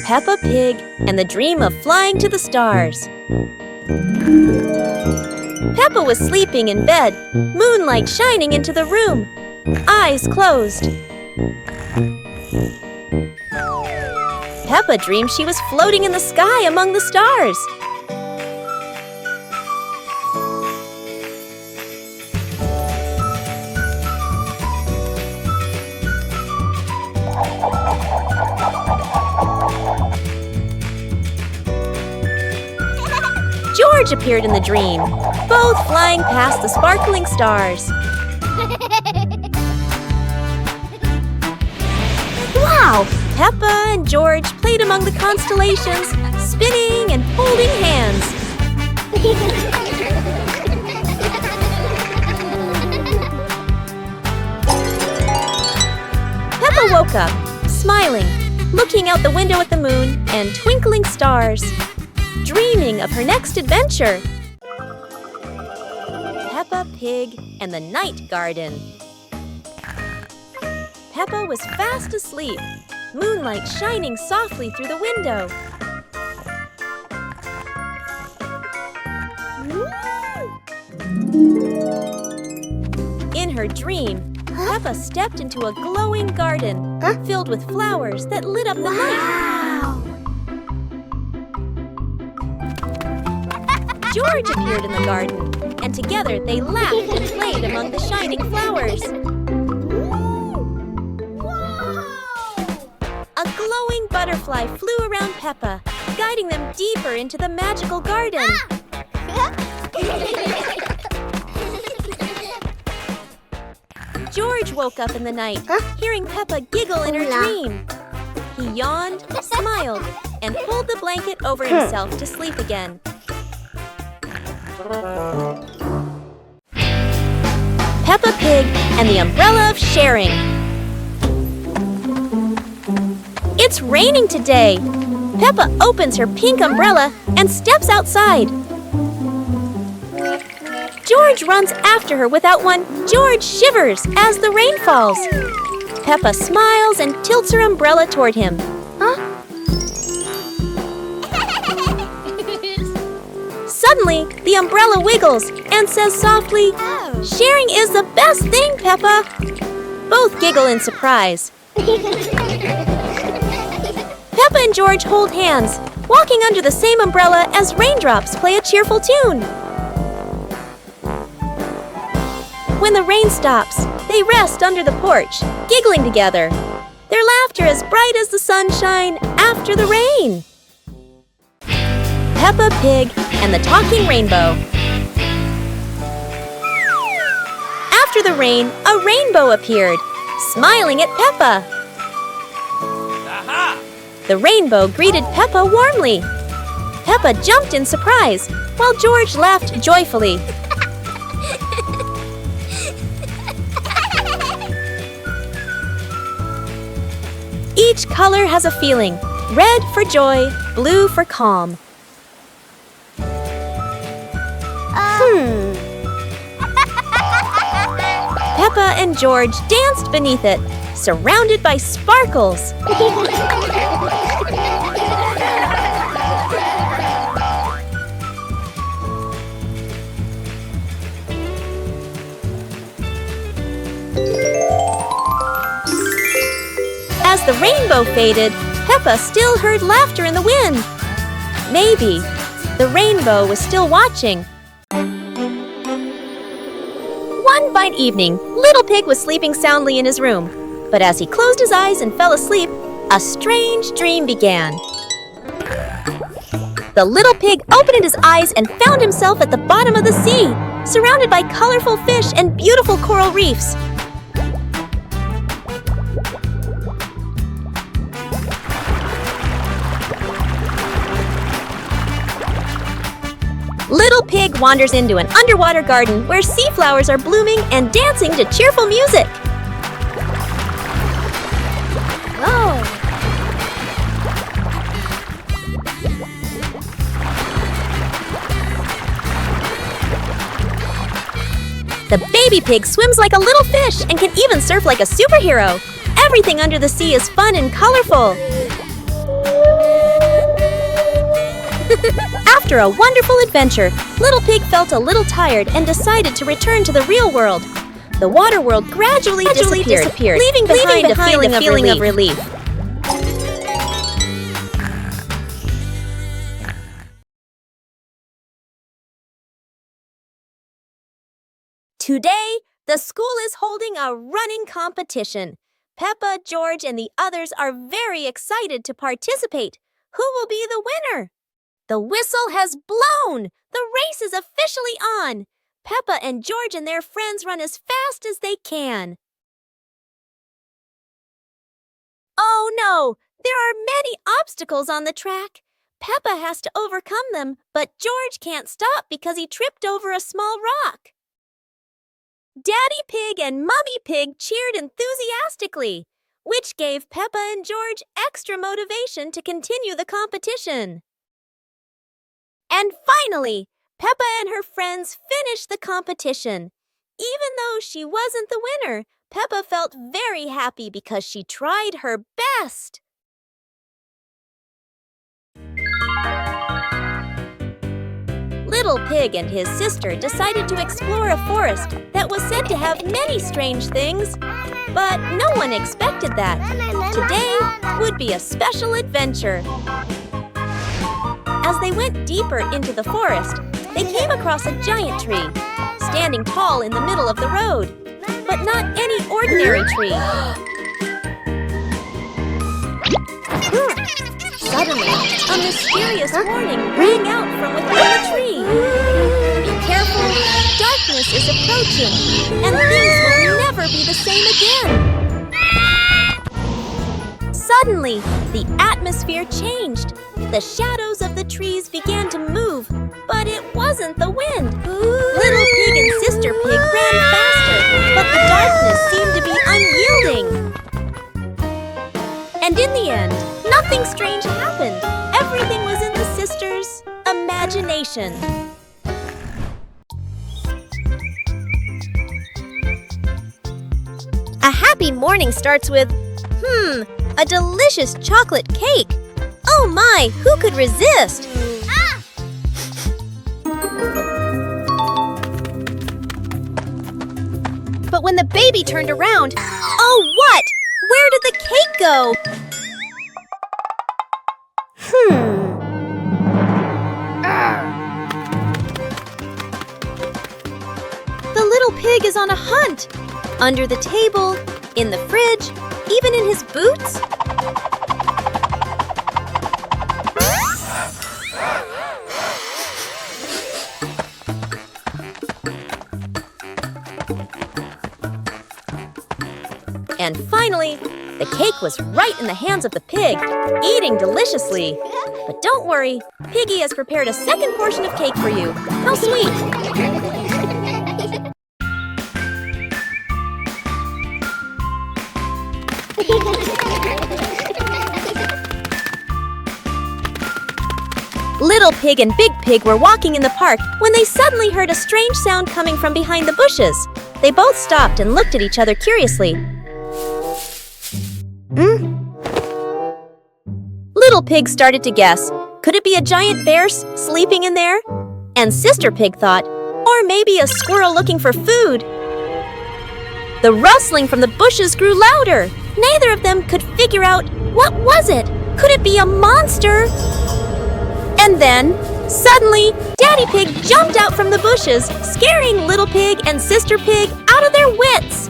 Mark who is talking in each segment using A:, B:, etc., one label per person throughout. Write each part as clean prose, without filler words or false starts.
A: Peppa Pig and the Dream of Flying to the Stars. Peppa was sleeping in bed, moonlight shining into the room, eyes closed. Peppa dreamed she was floating in the sky among the stars. George appeared in the dream, both flying past the sparkling stars. Wow! Peppa and George played among the constellations, spinning and holding hands. Peppa woke up, smiling, looking out the window at the moon and twinkling stars, dreaming of her next adventure. Peppa Pig and the Night Garden. Peppa was fast asleep, moonlight shining softly through the window. In her dream, Peppa stepped into a glowing garden filled with flowers that lit up the night. George appeared in the garden, and together they laughed and played among the shining flowers. A glowing butterfly flew around Peppa, guiding them deeper into the magical garden. George woke up in the night, hearing Peppa giggle in her dream. He yawned, smiled, and pulled the blanket over himself to sleep again. Peppa Pig and the Umbrella of Sharing. It's raining today. Peppa opens her pink umbrella and steps outside. George runs after her without one. George shivers as the rain falls. Peppa smiles and tilts her umbrella toward him. Suddenly, the umbrella wiggles and says softly, "Sharing is the best thing, Peppa." Both giggle in surprise. Peppa and George hold hands, walking under the same umbrella as raindrops play a cheerful tune. When the rain stops, they rest under the porch, giggling together. Their laughter as bright as the sunshine after the rain. Peppa Pig and the Talking Rainbow. After the rain, a rainbow appeared, smiling at Peppa. Aha! The rainbow greeted Peppa warmly. Peppa jumped in surprise, while George laughed joyfully. Each color has a feeling. Red for joy, blue for calm. Peppa and George danced beneath it, surrounded by sparkles. As the rainbow faded, Peppa still heard laughter in the wind. Maybe the rainbow was still watching. One fine evening, Little Pig was sleeping soundly in his room. But as he closed his eyes and fell asleep, a strange dream began. The little pig opened his eyes and found himself at the bottom of the sea, surrounded by colorful fish and beautiful coral reefs. Little Pig wanders into an underwater garden where sea flowers are blooming and dancing to cheerful music. Oh! The baby pig swims like a little fish and can even surf like a superhero. Everything under the sea is fun and colorful. After a wonderful adventure, Little Pig felt a little tired and decided to return to the real world. The water world gradually disappeared, leaving behind a feeling of relief. Today, the school is holding a running competition. Peppa, George, and the others are very excited to participate. Who will be the winner? The whistle has blown! The race is officially on! Peppa and George and their friends run as fast as they can. Oh no! There are many obstacles on the track. Peppa has to overcome them, but George can't stop because he tripped over a small rock. Daddy Pig and Mummy Pig cheered enthusiastically, which gave Peppa and George extra motivation to continue the competition. And finally, Peppa and her friends finished the competition. Even though she wasn't the winner, Peppa felt very happy because she tried her best. Little Pig and his sister decided to explore a forest that was said to have many strange things. But no one expected that. Today would be a special adventure. As they went deeper into the forest, they came across a giant tree, standing tall in the middle of the road. But not any ordinary tree. Suddenly, a mysterious warning rang out from within the tree. Be careful, darkness is approaching, and things will never be the same again. Suddenly, the atmosphere changed. The shadows of the trees began to move, but it wasn't the wind. Little Pig and Sister Pig ran faster, but the darkness seemed to be unyielding. And in the end, nothing strange happened. Everything was in the sisters' imagination. A happy morning starts with, a delicious chocolate cake. Oh my, who could resist? But when the baby turned around, oh what? Where did the cake go? The little pig is on a hunt. Under the table, in the fridge, even in his boots. And finally, the cake was right in the hands of the pig, eating deliciously. But don't worry, Piggy has prepared a second portion of cake for you. How sweet! Little Pig and Big Pig were walking in the park when they suddenly heard a strange sound coming from behind the bushes. They both stopped and looked at each other curiously. Little Pig started to guess. Could it be a giant bear sleeping in there? And Sister Pig thought, or maybe a squirrel looking for food. The rustling from the bushes grew louder. Neither of them could figure out, what was it? Could it be a monster? And then, suddenly, Daddy Pig jumped out from the bushes, scaring Little Pig and Sister Pig out of their wits.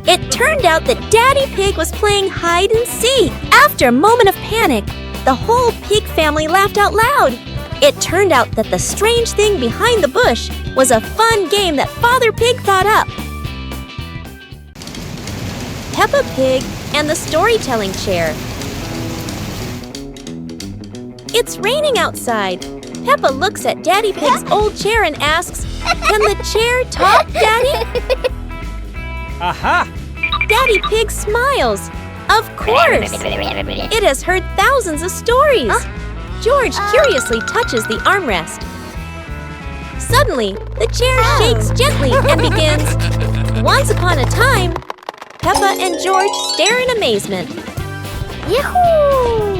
A: It turned out that Daddy Pig was playing hide and seek. After a moment of panic, the whole pig family laughed out loud. It turned out that the strange thing behind the bush was a fun game that Father Pig thought up. Peppa Pig and the Storytelling Chair. It's raining outside. Peppa looks at Daddy Pig's old chair and asks, "Can the chair talk, Daddy?"
B: Aha!
A: Daddy Pig smiles. Of course! It has heard thousands of stories. George curiously touches the armrest. Suddenly, the chair shakes gently and begins, "Once upon a time." Peppa and George stare in amazement. Yahoo!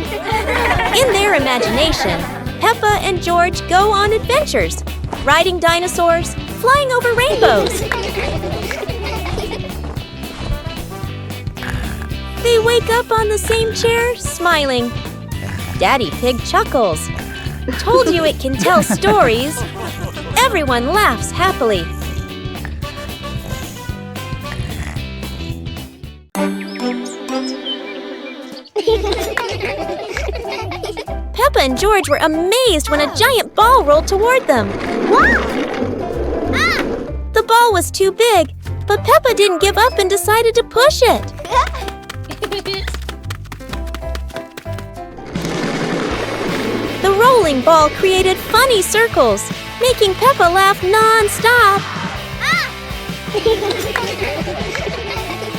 A: In their imagination, Peppa Peppa and George go on adventures, riding dinosaurs, flying over rainbows. They wake up on the same chair, smiling. Daddy Pig chuckles. Told you it can tell stories. Everyone laughs happily. Peppa and George were amazed when a giant ball rolled toward them. The ball was too big, but Peppa didn't give up and decided to push it. The rolling ball created funny circles, making Peppa laugh non-stop.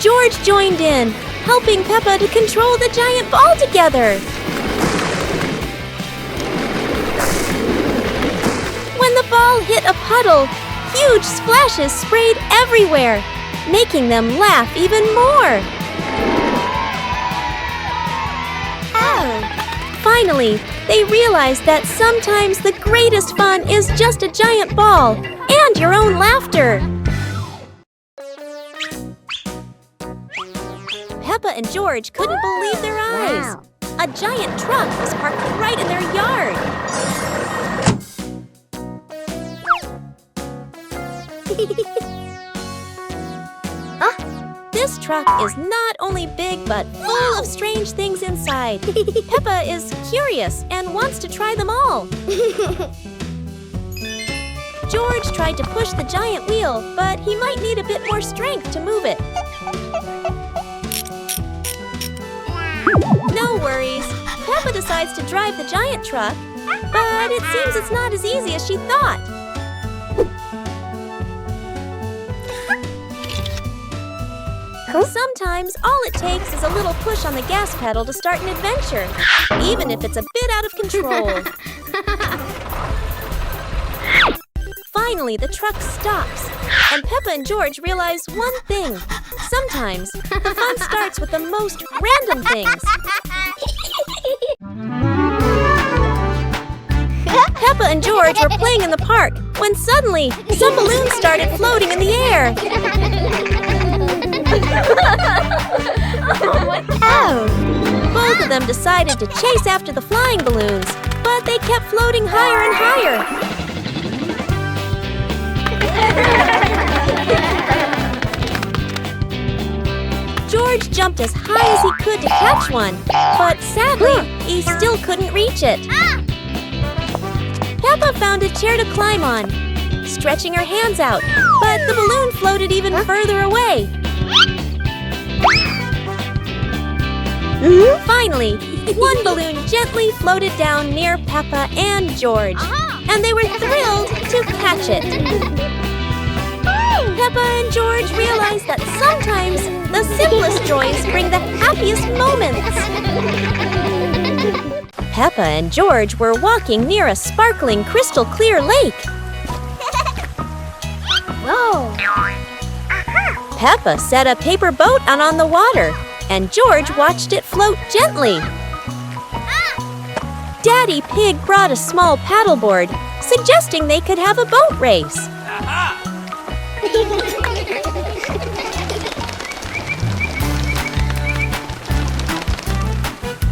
A: George joined in, helping Peppa to control the giant ball together. When the ball hit a puddle, huge splashes sprayed everywhere, making them laugh even more. Finally, they realized that sometimes the greatest fun is just a giant ball and your own laughter. Peppa and George couldn't believe their eyes.
C: Wow.
A: A giant truck was parked right in their yard. This truck is not only big but full of strange things inside. Peppa is curious and wants to try them all. George tried to push the giant wheel, but he might need a bit more strength to move it. No worries. Peppa decides to drive the giant truck, but it seems it's not as easy as she thought. Sometimes all it takes is a little push on the gas pedal to start an adventure, even if it's a bit out of control. Finally, the truck stops, and Peppa and George realize one thing. Sometimes the fun starts with the most random things. Peppa and George were playing in the park when suddenly some balloons started floating in the air. Both of them decided to chase after the flying balloons, but they kept floating higher and higher. George jumped as high as he could to catch one, but sadly, he still couldn't reach it. Peppa found a chair to climb on, stretching her hands out, but the balloon floated even further away. Finally, one balloon gently floated down near Peppa and George, and they were thrilled to catch it. Peppa and George realized that sometimes the simplest joys bring the happiest moments. Peppa and George were walking near a sparkling crystal-clear lake.
C: Whoa!
A: Peppa set a paper boat out on the water, and George watched it float gently. Daddy Pig brought a small paddleboard, suggesting they could have a boat race.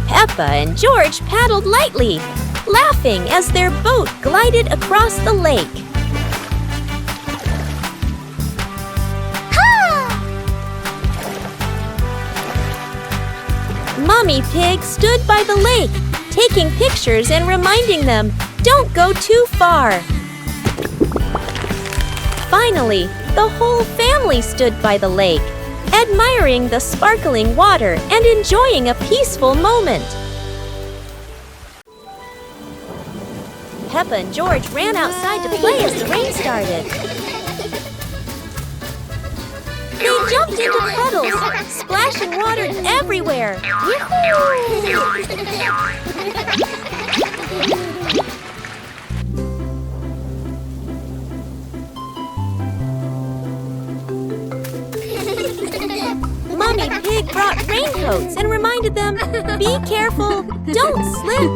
A: Peppa and George paddled lightly, laughing as their boat glided across the lake. Mommy Pig stood by the lake, taking pictures and reminding them, don't go too far. Finally, the whole family stood by the lake, admiring the sparkling water and enjoying a peaceful moment. Peppa and George ran outside to play as the rain started. They jumped into puddles, splashing water everywhere. Mommy Pig brought raincoats and reminded reminded them, "Be careful, don't slip."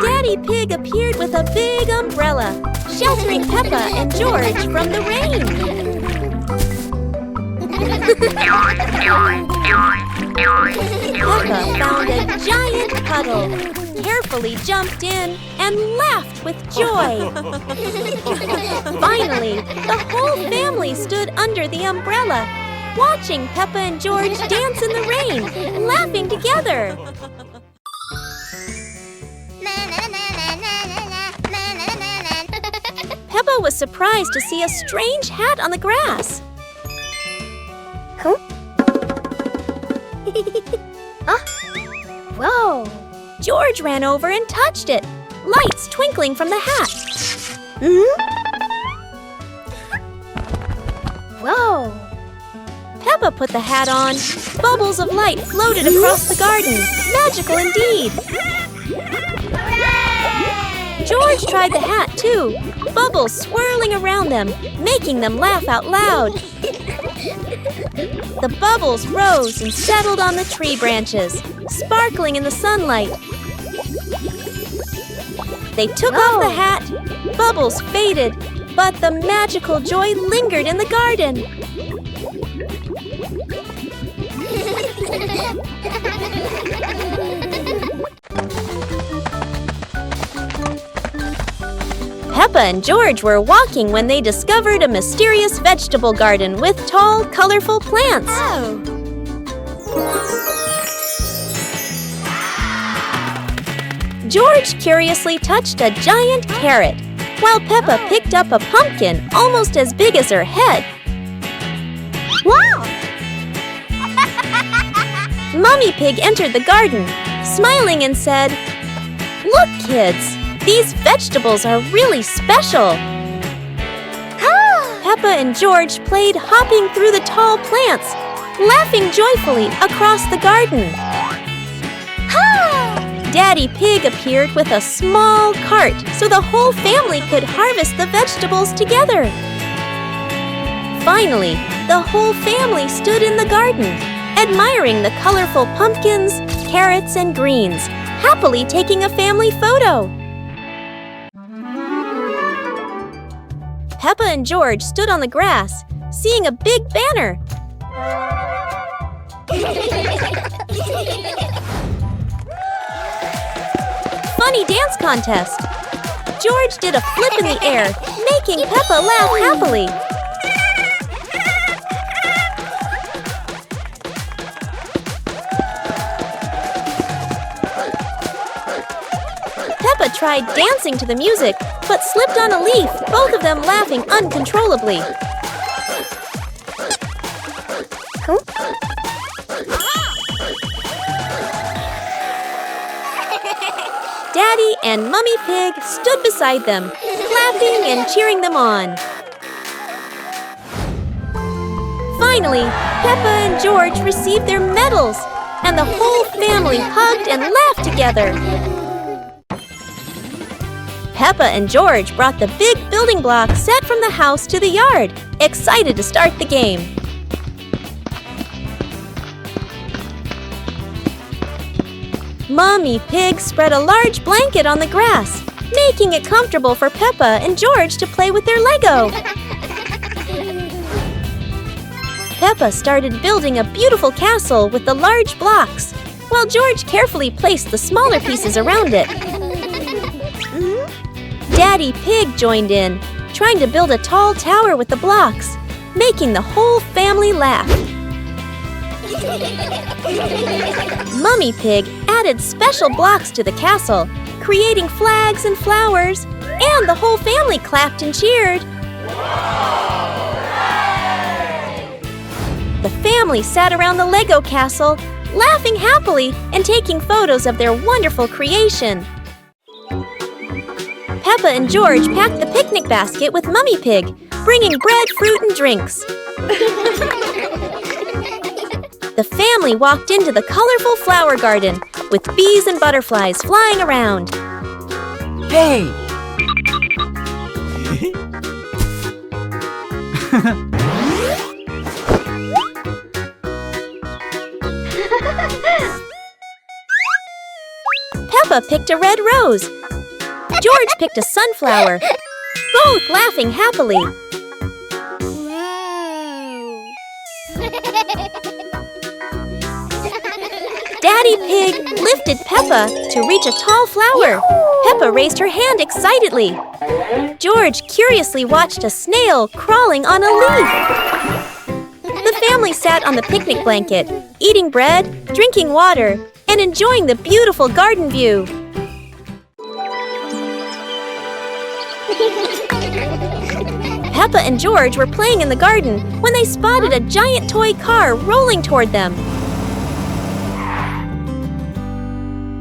A: Daddy Pig appeared with a big umbrella, sheltering Peppa and George from the rain. Peppa found a giant puddle, carefully jumped in, and laughed with joy. Finally, the whole family stood under the umbrella, watching Peppa and George dance in the rain, laughing together. Peppa was surprised to see a strange hat on the grass.
C: Huh? Whoa!
A: George ran over and touched it, lights twinkling from the hat.
C: Whoa!
A: Peppa put the hat on. Bubbles of light floated across the garden. Magical indeed. George tried the hat too, bubbles swirling around them, making them laugh out loud. The bubbles rose and settled on the tree branches, sparkling in the sunlight. They took off the hat, bubbles faded, but the magical joy lingered in the garden. Peppa and George were walking when they discovered a mysterious vegetable garden with tall, colorful plants.
C: Oh!
A: George curiously touched a giant carrot, while Peppa picked up a pumpkin almost as big as her head.
C: Wow!
A: Mummy Pig entered the garden, smiling and said, "Look, kids! These vegetables are really special." Peppa and George played hopping through the tall plants, laughing joyfully across the garden. Daddy Pig appeared with a small cart so the whole family could harvest the vegetables together. Finally, the whole family stood in the garden, admiring the colorful pumpkins, carrots, and greens, happily taking a family photo. Peppa and George stood on the grass, seeing a big banner. Funny dance contest. George did a flip in the air, making Peppa laugh happily. Peppa tried dancing to the music, but slipped on a leaf, both of them laughing uncontrollably. Daddy and Mummy Pig stood beside them, clapping and cheering them on. Finally, Peppa and George received their medals, and the whole family hugged and laughed together. Peppa and George brought the big building block set from the house to the yard, excited to start the game. Mummy Pig spread a large blanket on the grass, making it comfortable for Peppa and George to play with their Lego. Peppa started building a beautiful castle with the large blocks, while George carefully placed the smaller pieces around it. Daddy Pig joined in, trying to build a tall tower with the blocks, making the whole family laugh. Mummy Pig added special blocks to the castle, creating flags and flowers, and the whole family clapped and cheered. The family sat around the Lego castle, laughing happily and taking photos of their wonderful creation. Peppa and George packed the picnic basket with Mummy Pig, bringing bread, fruit, and drinks. The family walked into the colorful flower garden with bees and butterflies flying around.
B: Hey!
A: Peppa picked a red rose. George picked a sunflower, both laughing happily. Daddy Pig lifted Peppa to reach a tall flower. Peppa raised her hand excitedly. George curiously watched a snail crawling on a leaf. The family sat on the picnic blanket, eating bread, drinking water, and enjoying the beautiful garden view. Peppa and George were playing in the garden when they spotted a giant toy car rolling toward them.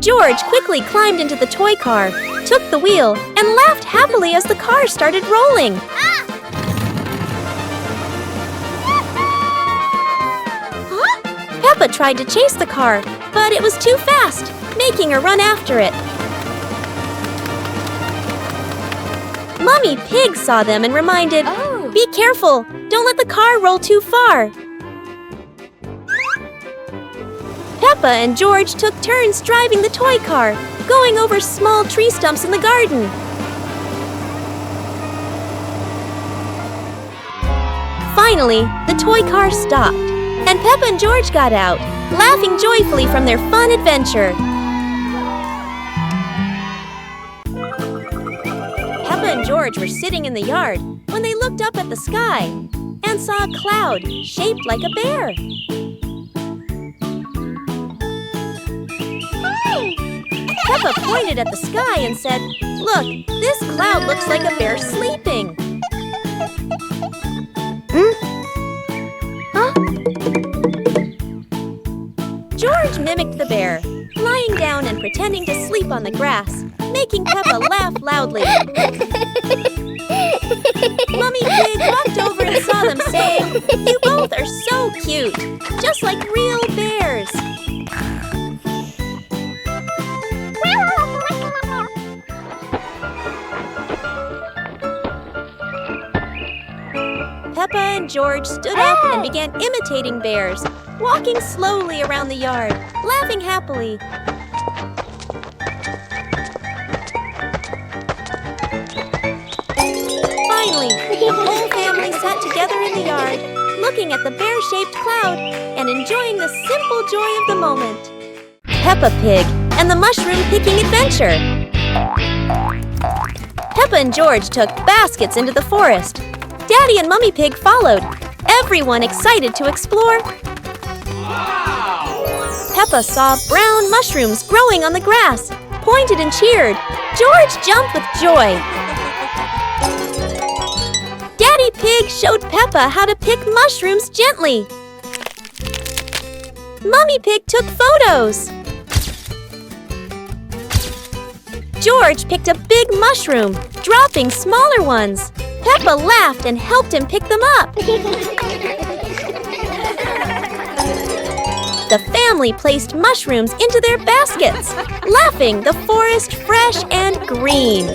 A: George quickly climbed into the toy car, took the wheel, and laughed happily as the car started rolling. Peppa tried to chase the car, but it was too fast, making her run after it. Mummy Pig saw them and reminded, "Be careful, don't let the car roll too far." Peppa and George took turns driving the toy car, going over small tree stumps in the garden. Finally, the toy car stopped, and Peppa and George got out, laughing joyfully from their fun adventure. Peppa and George were sitting in the yard when they looked up at the sky and saw a cloud shaped like a bear. Peppa pointed at the sky and said, "Look, this cloud looks like a bear sleeping." George mimicked the bear, lying down and pretending to sleep on the grass, making Peppa laugh loudly. Mummy Pig walked over and saw them, saying, "You both are so cute, just like real bears." Peppa and George stood up and began imitating bears, walking slowly around the yard, laughing happily. Finally, the whole family sat together in the yard, looking at the bear-shaped cloud and enjoying the simple joy of the moment. Peppa Pig and the Mushroom Picking Adventure. Peppa and George took baskets into the forest. Daddy and Mummy Pig followed, everyone excited to explore. Wow! Peppa saw brown mushrooms growing on the grass, pointed and cheered. George jumped with joy. Daddy Pig showed Peppa how to pick mushrooms gently. Mummy Pig took photos. George picked a big mushroom, dropping smaller ones. Peppa laughed and helped him pick them up. The family placed mushrooms into their baskets, laughing, the forest fresh and green.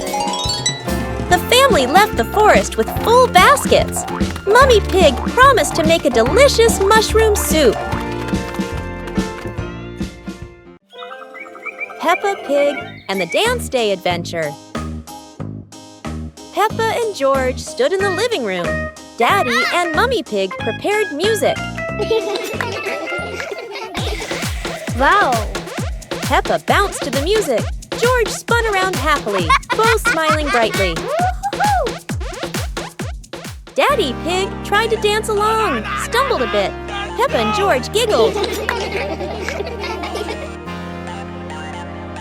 A: The family left the forest with full baskets. Mummy Pig promised to make a delicious mushroom soup. Peppa Pig and the Dance Day Adventure. Peppa and George stood in the living room. Daddy and Mummy Pig prepared music.
C: Wow!
A: Peppa bounced to the music. George spun around happily, both smiling brightly. Daddy Pig tried to dance along, stumbled a bit. Peppa and George giggled.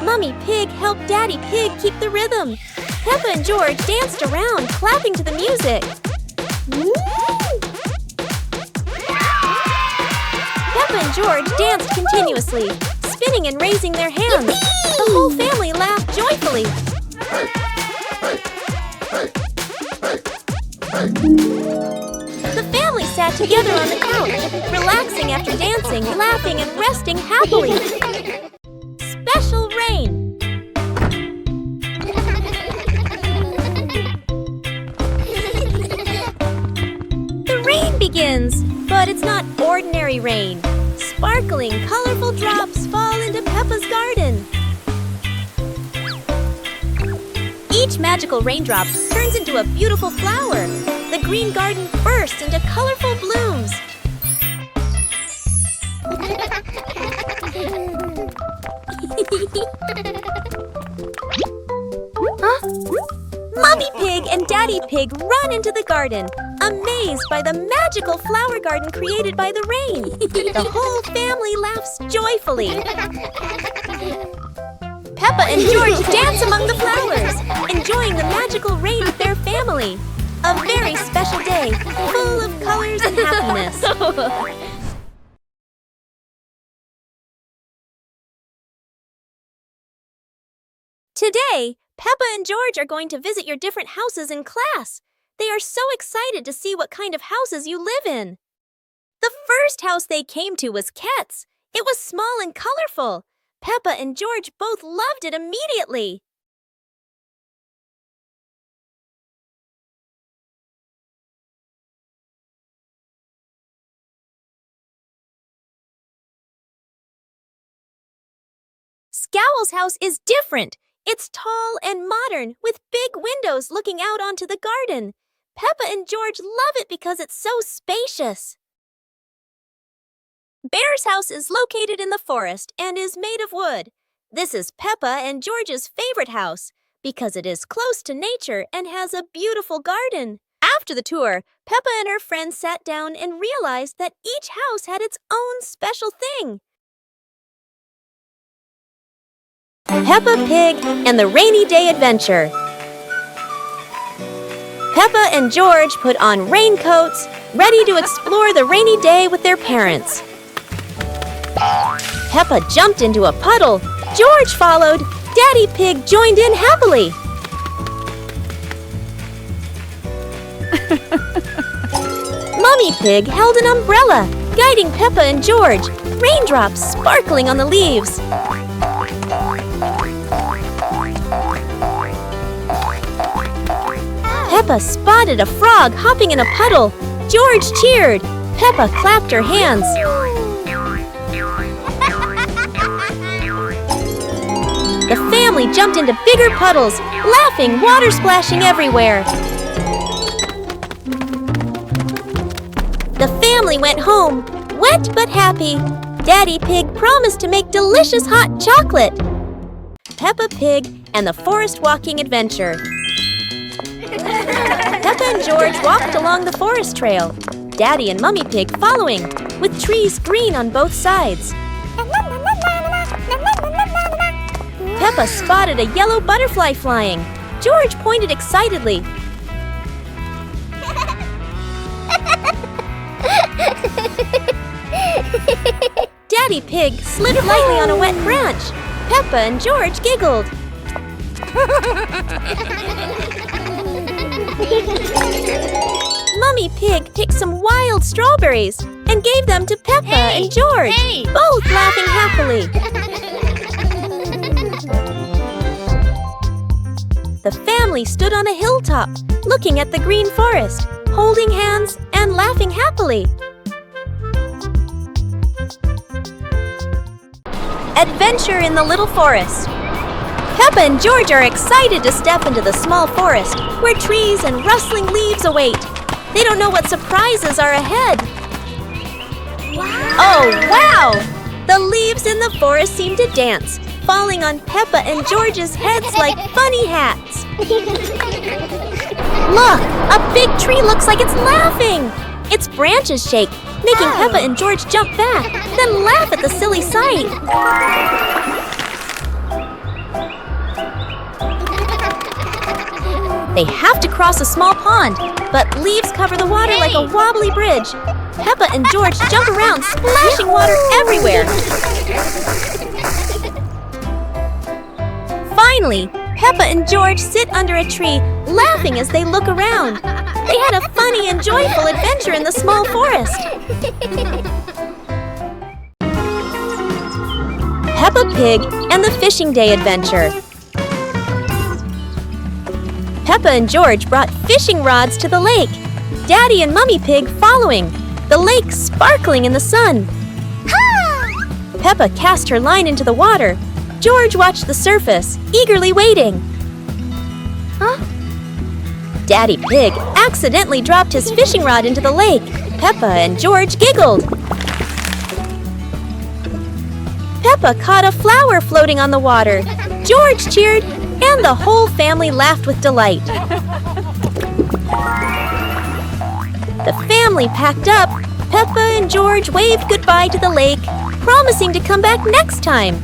A: Mummy Pig helped Daddy Pig keep the rhythm. Peppa and George danced around, clapping to the music. Peppa and George danced continuously, spinning and raising their hands. The whole family laughed joyfully. The family sat together on the couch, relaxing after dancing, laughing, and resting happily. Special rain. The begins, but it's not ordinary rain. Sparkling, colorful drops fall into Peppa's garden. Each magical raindrop turns into a beautiful flower. The green garden bursts into colorful blooms. Huh? Mommy Pig and Daddy Pig run into the garden, amazed by the magical flower garden created by the rain. The whole family laughs joyfully. Peppa and George dance among the flowers, enjoying the magical rain with their family. A very special day, full of colors and happiness. Today, Peppa and George are going to visit your different houses in class. They are so excited to see what kind of houses you live in. The first house they came to was Ket's. It was small and colorful. Peppa and George both loved it immediately. Scowl's house is different. It's tall and modern, with big windows looking out onto the garden. Peppa and George love it because it's so spacious. Bear's house is located in the forest and is made of wood. This is Peppa and George's favorite house because it is close to nature and has a beautiful garden. After the tour, Peppa and her friends sat down and realized that each house had its own special thing. Peppa Pig and the Rainy Day Adventure. Peppa and George put on raincoats, ready to explore the rainy day with their parents. Peppa jumped into a puddle. George followed. Daddy Pig joined in happily. Mummy Pig held an umbrella, guiding Peppa and George, raindrops sparkling on the leaves. Peppa spotted a frog hopping in a puddle. George cheered. Peppa clapped her hands. The family jumped into bigger puddles, laughing, water splashing everywhere. The family went home, wet but happy. Daddy Pig promised to make delicious hot chocolate. Peppa Pig and the Forest Walking Adventure. Peppa and George walked along the forest trail, Daddy and Mummy Pig following, with trees green on both sides. Peppa spotted a yellow butterfly flying. George pointed excitedly. Daddy Pig slid lightly on a wet branch. Peppa and George giggled. Mummy Pig picked some wild strawberries and gave them to Peppa and George, both laughing happily. The family stood on a hilltop, looking at the green forest, holding hands and laughing happily. Adventure in the Little Forest. Peppa and George are excited to step into the small forest, where trees and rustling leaves await. They don't know what surprises are ahead. Wow! Oh, wow! The leaves in the forest seem to dance, falling on Peppa and George's heads like funny hats. Look! A big tree looks like it's laughing! Its branches shake, making Peppa and George jump back, then laugh at the silly sight. They have to cross a small pond, but leaves cover the water like a wobbly bridge. Peppa and George jump around, splashing water everywhere. Finally, Peppa and George sit under a tree, laughing as they look around. They had a funny and joyful adventure in the small forest. Peppa Pig and the Fishing Day Adventure. Peppa and George brought fishing rods to the lake, Daddy and Mummy Pig following. the lake sparkling in the sun. Peppa cast her line into the water. George watched the surface, eagerly waiting.
C: Huh?
A: Daddy Pig accidentally dropped his fishing rod into the lake. Peppa and George giggled. Peppa caught a flower floating on the water. George cheered, and the whole family laughed with delight. The family packed up. Peppa and George waved goodbye to the lake, promising to come back next time.